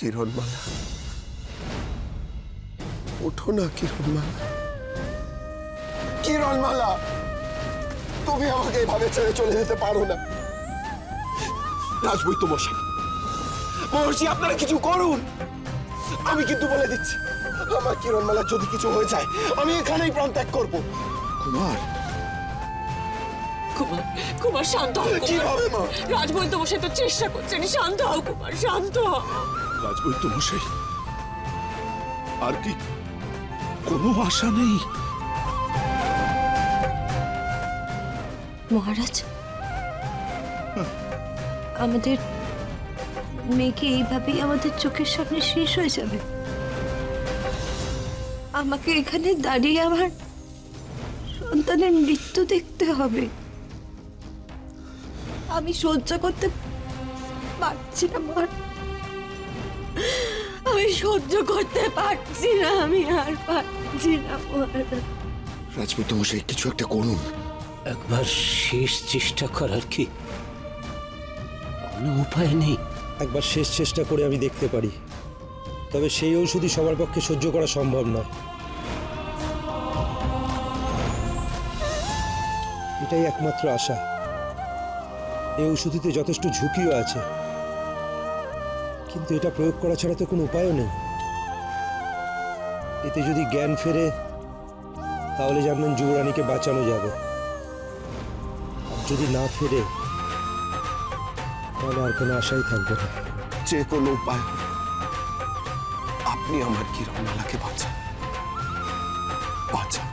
কিরণমালা, ওঠো না কিরণমালা। কিরণমালা, তুমি আমাকে এভাবে ছেড়ে চলে যেতে পারো না। রাজবৈদ্য মশাই, মহর্ষি আপনারা কিছু করুন। আমি কিন্তু বলে দিচ্ছি, আমার কিরণমালার যদি কিছু হয়ে যায় আমি এখানেই প্রাণ ত্যাগ করবো। কুমার, কুমার, কুমার শান্ত হও। কিভাবে মা? রাজবৈদ্য মশাই তো চেষ্টা করছেন, শান্ত হও কুমার, শান্ত হও। রাজবৈদ্য মশাই, আর কি কোনো আশা নেই? মহারাজ, আমাদের মেয়েকে এইভাবেই আমাদের চোখের সামনে শেষ হয়ে যাবে। আমাকে এখানে দাঁড়িয়ে আমার সন্তানের মৃত্যু দেখতে হবে। আমি সহ্য করতে পারছি না মহারাজ, আমি সহ্য করতে পারছি না, আমি আর পারছি না মহারাজ। রাজবৈদ্য মশাই, কিছু একটা করুন। একবার শেষ চেষ্টা করার কি কোনো উপায় নেই? একবার শেষ চেষ্টা করে আমি দেখতে পারি, তবে সেই ঔষধি সবার পক্ষে সহ্য করা সম্ভব নয়। এটাই একমাত্র আশা। এই ঔষধিতে যথেষ্ট ঝুঁকিও আছে, কিন্তু এটা প্রয়োগ করা ছাড়া তো কোনো উপায়ও নেই। এতে যদি জ্ঞান ফেরে তাহলে জানবেন যুবরানীকে বাঁচানো যাবে, আর যদি না ফেরে তাহলে আর কোনো আশাই থাকবে না। যে কোনো উপায় আপনি আমার কিরণমালাকে বাঁচান, বাঁচান।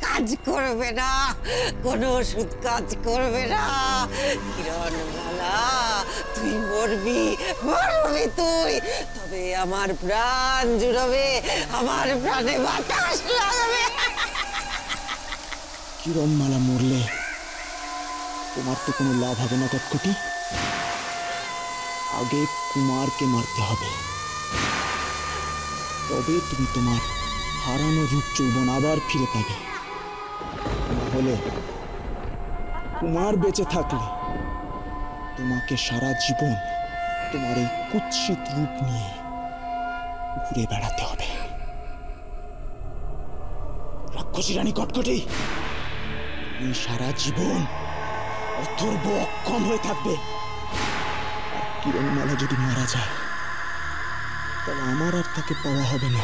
কাজ করবে না, কোনো ওষুধ কাজ করবে না। কিরণমালা, তুই মরবি, মরবি তুই, তবে আমার প্রাণ জুড়বে, আমার প্রাণে বাতাস লাগবে। কিরণমালা মরলে তোমার তো কোনো লাভ হবে না কটকটি। আগে কুমারকে মারতে হবে, তবে তুমি তোমার হারানো রূপ যৌবন আবার ফিরে পাবে। নাহলে কুমার বেঁচে থাকলে তোমাকে সারা জীবন তোমার এই কুৎসিত রূপ নিয়ে ঘুরে বেড়াতে হবে। রাক্ষসী রানী কটকটি, তুমি সারা জীবন অথর্ব অক্ষম হয়ে থাকবে। আর কিরণমালা যদি মারা যায় তাহলে আমার আর তাকে পাওয়া হবে না।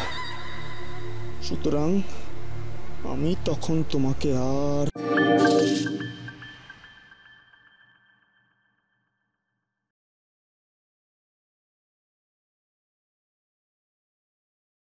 সুতরাং আমি তখন তোমাকে আর